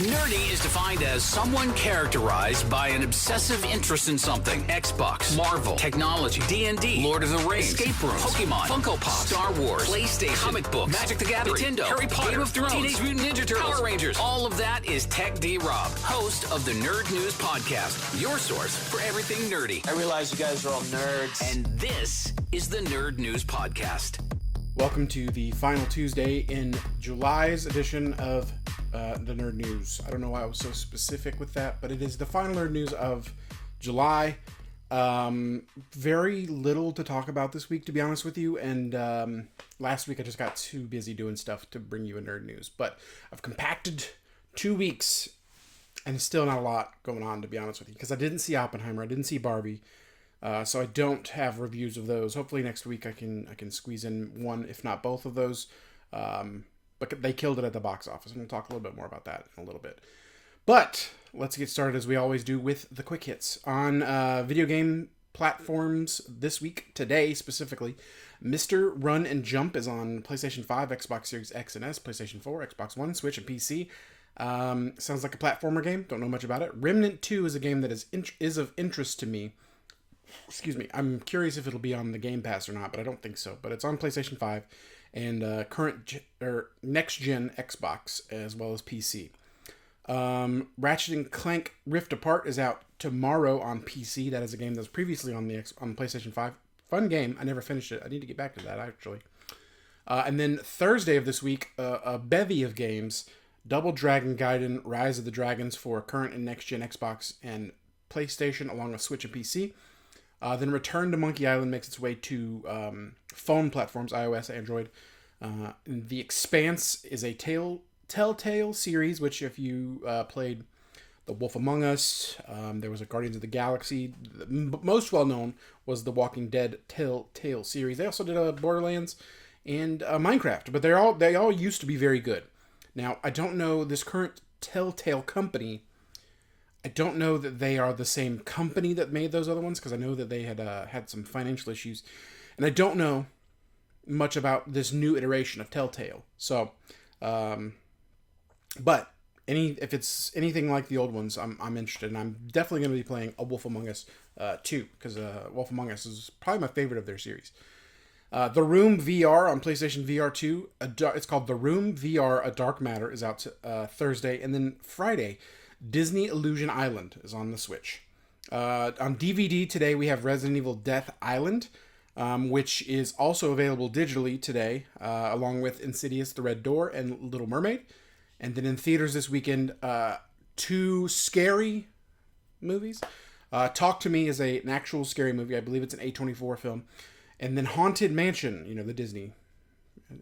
Nerdy is defined as someone characterized by an obsessive interest in something. Xbox, Marvel, technology, D&D, Lord of the Rings, escape rooms, Pokemon, Funko Pop, Star Wars, PlayStation, comic books, Magic the Gathering, Nintendo, Harry Potter, Game of Thrones, Teenage Mutant Ninja Turtles, Power Rangers. All of that is Tech D Rob, host of the Nerd News Podcast, your source for everything nerdy. I realize you guys are all nerds. And this is the Nerd News Podcast. Welcome to the final Tuesday in July's edition of the Nerd News. I don't know why I was so specific with that, but it is the final Nerd News of July. Very little to talk about this week, to be honest with you, and last week I just got too busy doing stuff to bring you a Nerd News, but I've compacted 2 weeks, and still not a lot going on, to be honest with you, because I didn't see Oppenheimer, I didn't see Barbie, so I don't have reviews of those. Hopefully next week I can squeeze in one, if not both of those. But they killed it at the box office, and we'll talk a little bit more about that in a little bit. But let's get started, as we always do, with the quick hits. On video game platforms this week, today specifically, Mr. Run and Jump is on PlayStation 5, Xbox Series X and S, PlayStation 4, Xbox One, Switch, and PC. Sounds like a platformer game. Don't know much about it. Remnant 2 is a game that is of interest to me. Excuse me. I'm curious if it'll be on the Game Pass or not, but I don't think so. But it's on PlayStation 5 and next-gen Xbox as well as PC. Ratchet & Clank Rift Apart is out tomorrow on PC. That is a game that was previously on PlayStation 5. Fun game. I never finished it. I need to get back to that, actually. And then Thursday of this week, a bevy of games. Double Dragon Gaiden Rise of the Dragons for current and next-gen Xbox and PlayStation, along with Switch and PC. Then Return to Monkey Island makes its way to phone platforms, iOS, Android. The Expanse is a Telltale series, which if you played The Wolf Among Us, there was a Guardians of the Galaxy. The most well-known was the Walking Dead Telltale series. They also did a Borderlands and Minecraft, but they all used to be very good. Now, I don't know this current Telltale company. I don't know that they are the same company that made those other ones, because I know that they had some financial issues. And I don't know much about this new iteration of Telltale. So, but if it's anything like the old ones, I'm interested. And I'm definitely going to be playing A Wolf Among Us 2, because Wolf Among Us is probably my favorite of their series. The Room VR on PlayStation VR 2, it's called The Room VR A Dark Matter, is out Thursday. And then Friday, Disney Illusion Island is on the Switch. On DVD today, we have Resident Evil Death Island, which is also available digitally today, along with Insidious The Red Door and Little Mermaid. And then in theaters this weekend, 2 scary movies. Talk to Me is an actual scary movie. I believe it's an A24 film. And then Haunted Mansion, the Disney.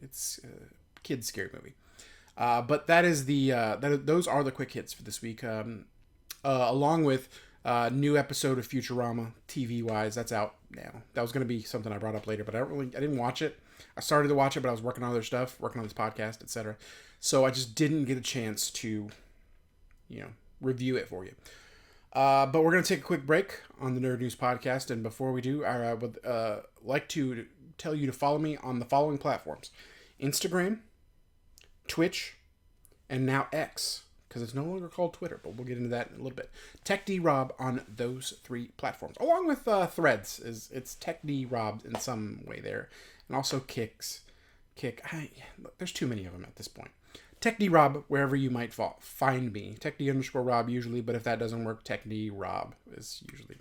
It's a kid's scary movie. But that is those are the quick hits for this week. Along with new episode of Futurama, TV-wise, that's out now. That was going to be something I brought up later, but I didn't watch it. I started to watch it, but I was working on other stuff, working on this podcast, etc. So I just didn't get a chance to, review it for you. But we're going to take a quick break on the Nerd News Podcast, and before we do, I would like to tell you to follow me on the following platforms: Instagram, Twitch, and now X, because it's no longer called Twitter, but we'll get into that in a little bit. Tech D Rob on those 3 platforms, along with Threads. It's Tech D Rob in some way there, and also Kick. There's too many of them at this point. Tech D Rob, wherever you might find me. Tech D_Rob usually, but if that doesn't work, Tech D Rob is usually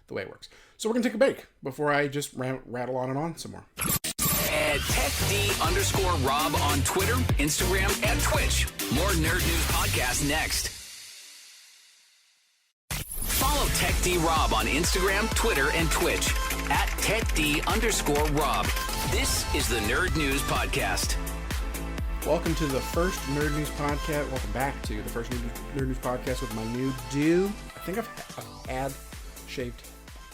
the way it works. So we're gonna take a break before I just rattle on and on some more. At TechD_Rob on Twitter, Instagram, and Twitch. More Nerd News Podcast next. Follow TechD_Rob on Instagram, Twitter, and Twitch. At TechD_Rob. This is the Nerd News Podcast. Welcome to the first Nerd News Podcast. Welcome back to the first Nerd News Podcast with my new do. I think I've had shaved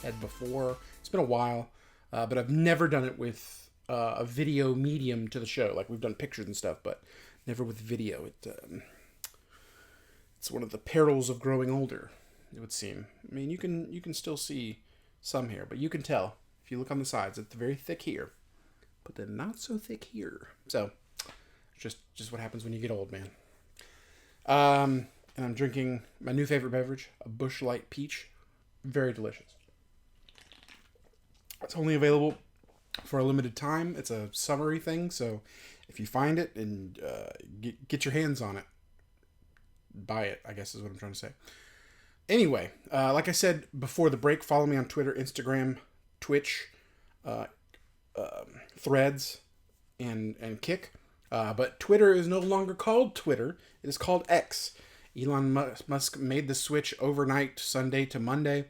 head before. It's been a while, but I've never done it with a video medium to the show. Like, we've done pictures and stuff, but never with video. It's one of the perils of growing older, it would seem. I mean, you can still see some hair, but you can tell if you look on the sides. It's very thick here, but then not so thick here. So just what happens when you get old, man. and I'm drinking my new favorite beverage, a Busch Light Peach. Very delicious. It's only available for a limited time. It's a summery thing, so if you find it and get your hands on it, buy it, I guess is what I'm trying to say. Anyway, like I said before the break, follow me on Twitter, Instagram, Twitch, Threads, and Kick. But Twitter is no longer called Twitter. It is called X. Elon Musk made the switch overnight, Sunday to Monday.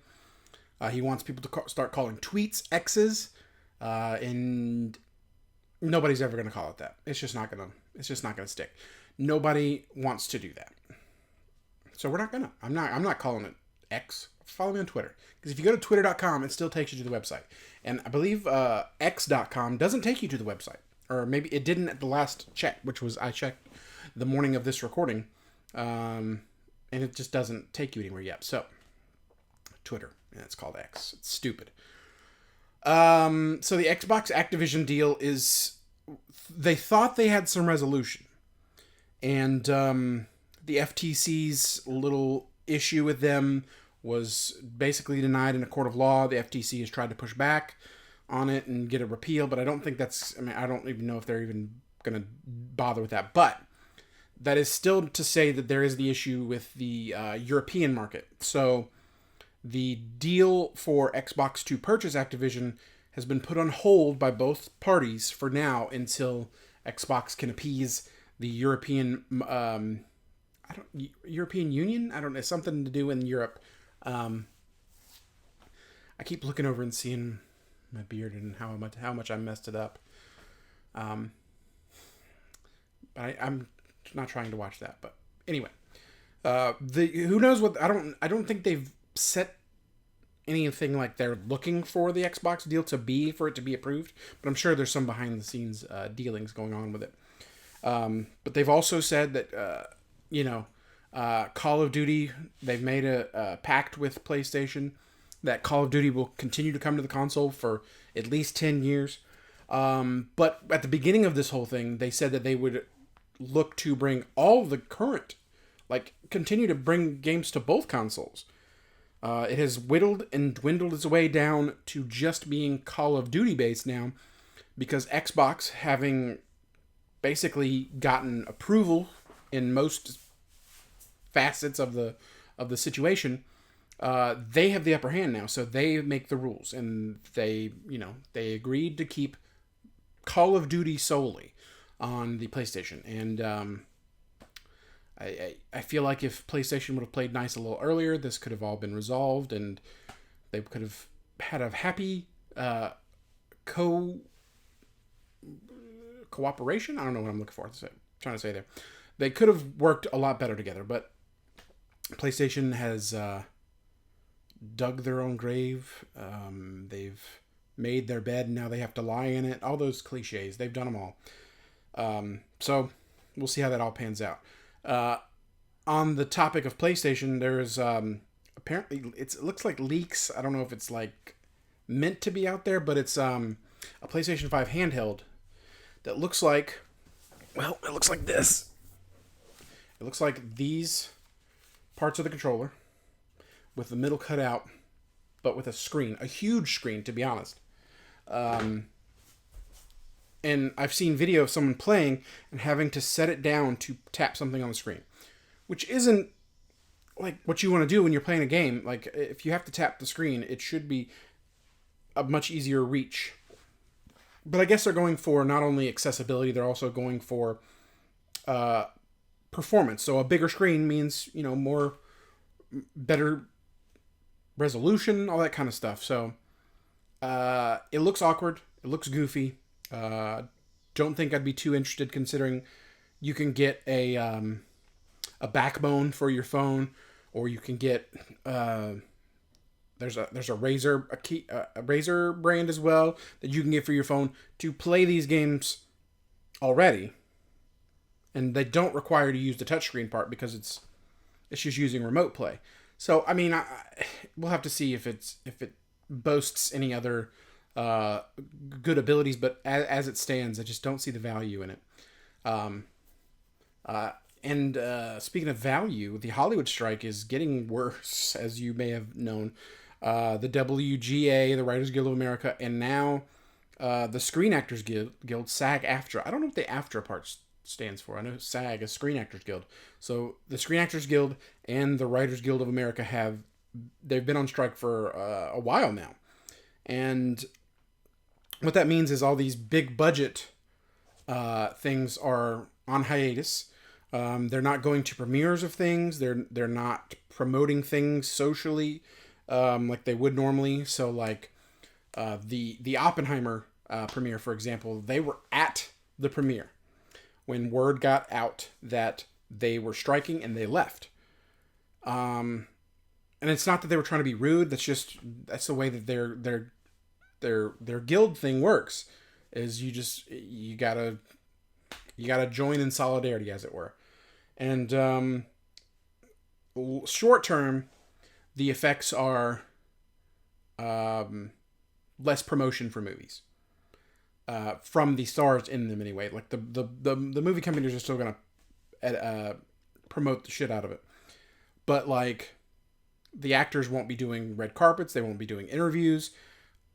He wants people to start calling tweets X's, and nobody's ever going to call it that. It's just not going to stick. Nobody wants to do that. So we're not gonna. I'm not calling it X. Follow me on Twitter, because if you go to twitter.com, it still takes you to the website. And I believe x.com doesn't take you to the website, or maybe it didn't at the last check, which was I checked the morning of this recording, and it just doesn't take you anywhere yet. So Twitter, and it's called X. It's stupid. So the Xbox Activision deal is, they thought they had some resolution, and the FTC's little issue with them was basically denied in a court of law. The FTC has tried to push back on it and get a repeal, but I don't think that's, I don't even know if they're even going to bother with that. But that is still to say that there is the issue with the European market. So the deal for Xbox to purchase Activision has been put on hold by both parties for now until Xbox can appease the European European Union? I don't know, something to do in Europe. I keep looking over and seeing my beard and how much I messed it up. I'm not trying to watch that, but anyway, who knows what, I don't think they've set anything like they're looking for the Xbox deal to be for it to be approved, but I'm sure there's some behind the scenes dealings going on with it. But they've also said that Call of Duty, they've made a pact with PlayStation that Call of Duty will continue to come to the console for at least 10 years. But at the beginning of this whole thing, they said that they would look to bring all the current, continue to bring games to both consoles. It has whittled and dwindled its way down to just being Call of Duty based now, because Xbox, having basically gotten approval in most facets of the situation, they have the upper hand now, so they make the rules, and they agreed to keep Call of Duty solely on the PlayStation. And I feel like if PlayStation would have played nice a little earlier, this could have all been resolved, and they could have had a happy cooperation. I don't know what I'm looking for. Trying to say there. They could have worked a lot better together, but PlayStation has dug their own grave. They've made their bed, and now they have to lie in it. All those cliches, they've done them all. So we'll see how that all pans out. On the topic of PlayStation, there's apparently it looks like leaks. I don't know if it's meant to be out there, but it's a PlayStation 5 handheld that looks like, it looks like this. It looks like these parts of the controller with the middle cut out, but with a screen, a huge screen, to be honest. And I've seen video of someone playing and having to set it down to tap something on the screen, which isn't what you want to do when you're playing a game. If you have to tap the screen, it should be a much easier reach. But I guess they're going for not only accessibility, they're also going for performance. So a bigger screen means, better resolution, all that kind of stuff. So it looks awkward. It looks goofy. Don't think I'd be too interested, considering you can get a backbone for your phone, or you can get there's a Razer brand as well that you can get for your phone to play these games already, and they don't require you to use the touchscreen part because it's just using remote play. So we'll have to see if it boasts any other good abilities, but as it stands, I just don't see the value in it. And speaking of value, the Hollywood strike is getting worse, as you may have known. The WGA, the Writers Guild of America, and now the Screen Actors Guild, SAG-AFTRA. I don't know what the AFTRA part stands for. I know SAG is Screen Actors Guild. So the Screen Actors Guild and the Writers Guild of America they've been on strike for a while now. And what that means is all these big budget things are on hiatus. They're not going to premieres of things. They're not promoting things socially like they would normally. So like the Oppenheimer premiere, for example, they were at the premiere when word got out that they were striking, and they left. And it's not that they were trying to be rude. That's the way that their guild thing works. Is you gotta join in solidarity, as it were. And short term, the effects are less promotion for movies from the stars in them anyway. Like the movie companies are still gonna promote the shit out of it, but like the actors won't be doing red carpets, they won't be doing interviews,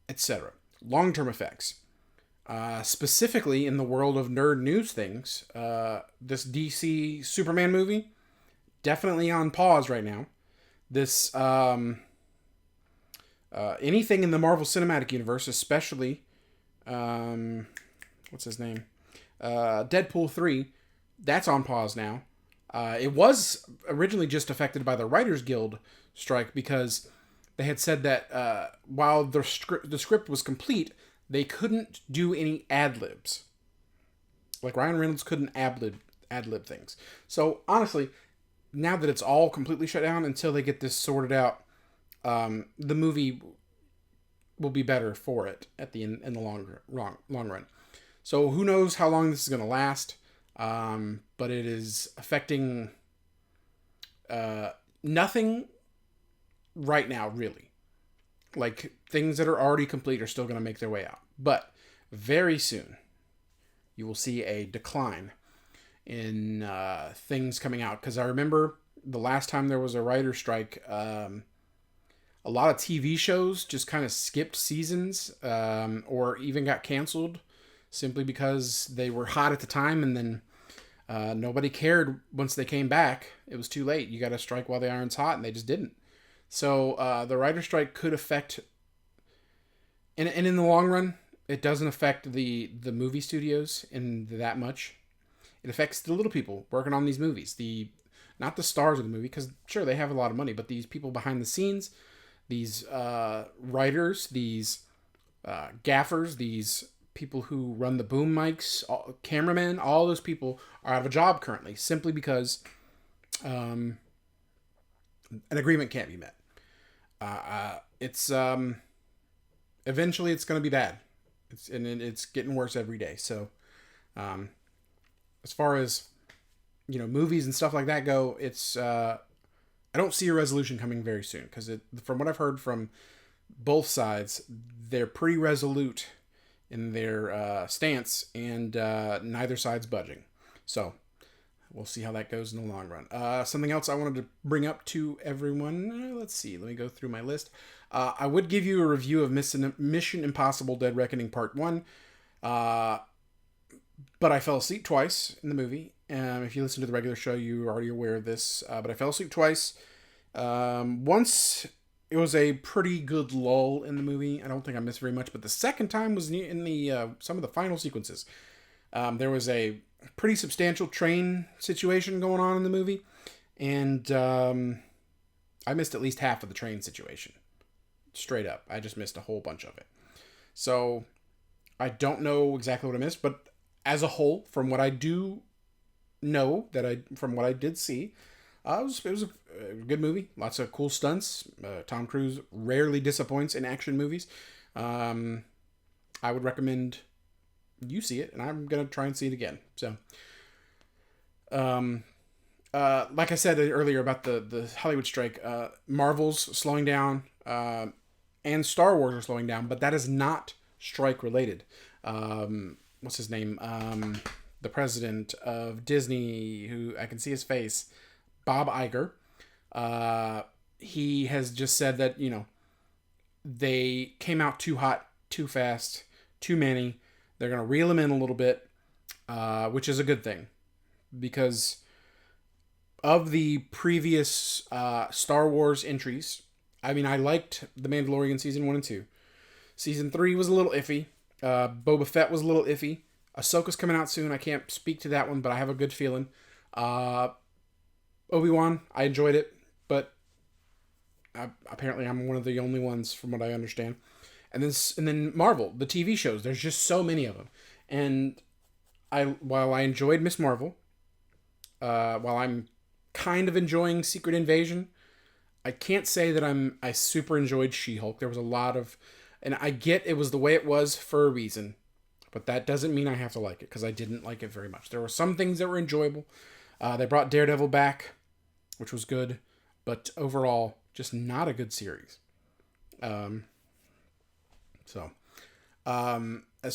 etc. Long term effects. Specifically in the world of nerd news things, this DC Superman movie, definitely on pause right now. This anything in the Marvel Cinematic Universe, especially what's his name, Deadpool 3, that's on pause now. It was originally just affected by the Writers Guild strike because they had said that while the script was complete, they couldn't do any ad-libs. Like Ryan Reynolds couldn't ad-lib things. So honestly, now that it's all completely shut down, until they get this sorted out, the movie will be better for it at the in the long run. So who knows how long this is going to last? But it is affecting nothing right now, really. Like, things that are already complete are still going to make their way out. But very soon, you will see a decline in things coming out. Because I remember the last time there was a writer's strike, a lot of TV shows just kind of skipped seasons or even got canceled simply because they were hot at the time, and then nobody cared once they came back. It was too late. You got to strike while the iron's hot, and they just didn't. So the writer's strike could affect, and in the long run, it doesn't affect the movie studios in that much. It affects the little people working on these movies, not the stars of the movie, because sure, they have a lot of money, but these people behind the scenes, these writers, these gaffers, these people who run the boom mics, cameramen, all those people are out of a job currently, simply because an agreement can't be met. It's eventually it's going to be bad. It's getting worse every day. So, as far as movies and stuff like that go, it's I don't see a resolution coming very soon, because from what I've heard from both sides, they're pretty resolute in their stance, and neither side's budging. So we'll see how that goes in the long run. Something else I wanted to bring up to everyone. Let's see. Let me go through my list. I would give you a review of Mission Impossible Dead Reckoning Part 1. But I fell asleep twice in the movie. If you listen to the regular show, you're already aware of this. But I fell asleep twice. Once, it was a pretty good lull in the movie. I don't think I missed very much. But the second time was in the some of the final sequences. There was a pretty substantial train situation going on in the movie. And I missed at least half of the train situation. Straight up. I just missed a whole bunch of it. So I don't know exactly what I missed. But as a whole, from what I do know, from what I did see, it was a good movie. Lots of cool stunts. Tom Cruise rarely disappoints in action movies. I would recommend you see it, and I'm gonna try and see it again. So, like I said earlier about the Hollywood strike, Marvel's slowing down, and Star Wars are slowing down, but that is not strike related. What's his name? the president of Disney, who I can see his face, Bob Iger. He has just said that, they came out too hot, too fast, too many. They're going to reel them in a little bit, which is a good thing. Because of the previous Star Wars entries, I liked The Mandalorian Season 1 and 2. Season 3 was a little iffy. Boba Fett was a little iffy. Ahsoka's coming out soon. I can't speak to that one, but I have a good feeling. Obi-Wan, I enjoyed it, but apparently I'm one of the only ones from what I understand. And then Marvel, the TV shows. There's just so many of them. And while I enjoyed Miss Marvel, while I'm kind of enjoying Secret Invasion, I can't say that I super enjoyed She-Hulk. There was a lot of... And I get it was the way it was for a reason. But that doesn't mean I have to like it, because I didn't like it very much. There were some things that were enjoyable. They brought Daredevil back, which was good. But overall, just not a good series. As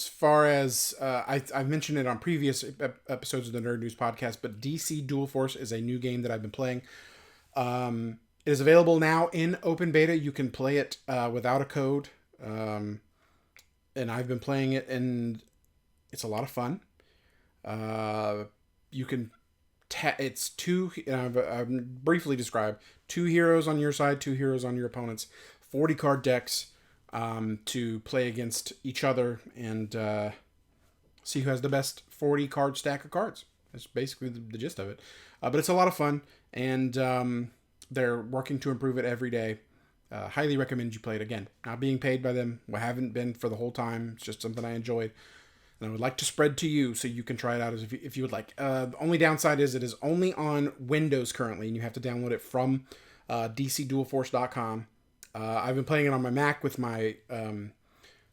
far as... I've mentioned it on previous episodes of the Nerd News podcast, but DC Dual Force is a new game that I've been playing. It is available now in open beta. You can play it without a code. And I've been playing it, and it's a lot of fun. You can... it's two... I've briefly described 2 heroes on your side, 2 heroes on your opponents, 40 card decks to play against each other and see who has the best 40 card stack of cards. That's basically the gist of it. But it's a lot of fun, and they're working to improve it every day. Highly recommend you play it. Again, not being paid by them. I haven't been for the whole time. It's just something I enjoyed, and I would like to spread to you so you can try it out if you would like. The only downside is it is only on Windows currently, and you have to download it from DCDualForce.com. I've been playing it on my Mac with my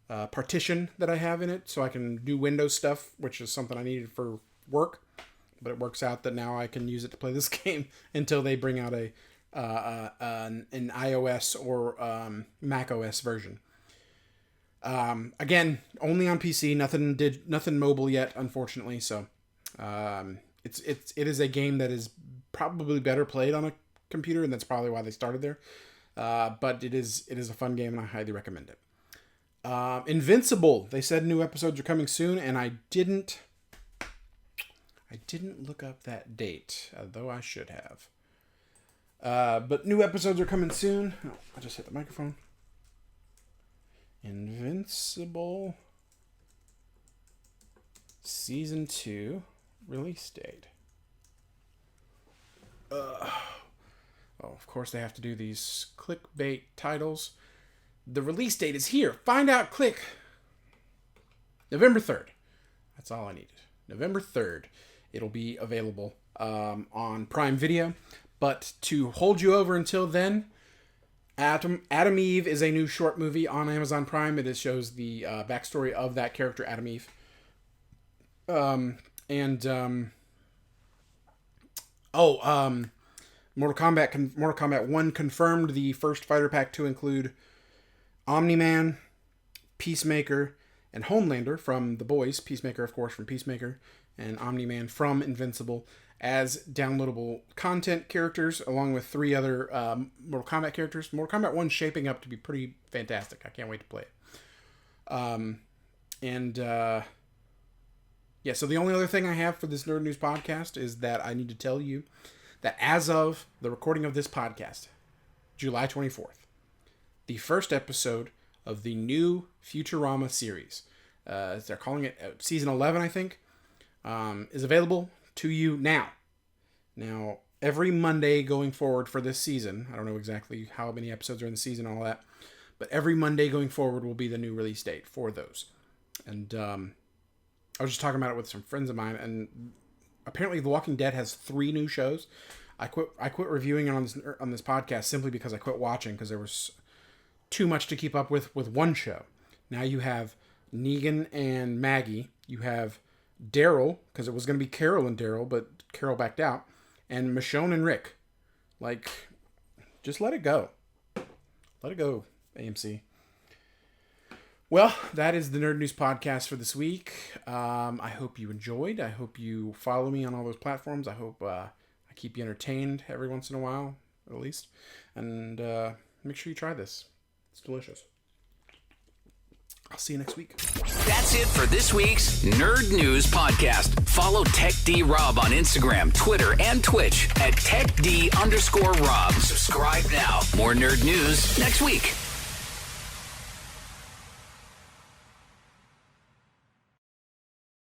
partition that I have in it, so I can do Windows stuff, which is something I needed for work. But it works out that now I can use it to play this game until they bring out an iOS or Mac OS version. Again, only on PC. Nothing mobile yet, unfortunately. So it is a game that is probably better played on a computer, and that's probably why they started there. But it is a fun game, and I highly recommend it. Invincible. They said new episodes are coming soon, and I didn't look up that date, though I should have. But new episodes are coming soon. Oh, I just hit the microphone. Invincible Season 2 release date. Of course they have to do these clickbait titles. The release date is here. Find out, click. November 3rd. That's all I needed. November 3rd. It'll be available on Prime Video. But to hold you over until then, Adam Eve is a new short movie on Amazon Prime. It shows the backstory of that character, Adam Eve. Mortal Kombat 1 confirmed the first fighter pack to include Omni-Man, Peacemaker, and Homelander from The Boys. Peacemaker, of course, from Peacemaker, and Omni-Man from Invincible as downloadable content characters, along with 3 other Mortal Kombat characters. Mortal Kombat 1 shaping up to be pretty fantastic. I can't wait to play it. So the only other thing I have for this Nerd News podcast is that I need to tell you that as of the recording of this podcast, July 24th, the first episode of the new Futurama series, they're calling it Season 11, I think, is available to you now. Now, every Monday going forward for this season, I don't know exactly how many episodes are in the season and all that, but every Monday going forward will be the new release date for those. And I was just talking about it with some friends of mine, and apparently The Walking Dead has 3 new shows. I quit reviewing it on this podcast simply because I quit watching because there was too much to keep up with one show. Now you have Negan and Maggie. You have Daryl, because it was going to be Carol and Daryl, but Carol backed out. And Michonne and Rick. Like, just let it go. Let it go, AMC. Well, that is the Nerd News Podcast for this week. I hope you enjoyed. I hope you follow me on all those platforms. I hope I keep you entertained every once in a while, at least. And make sure you try this. It's delicious. I'll see you next week. That's it for this week's Nerd News Podcast. Follow TechD-Rob on Instagram, Twitter, and Twitch at TechD_Rob. Subscribe now. More nerd news next week.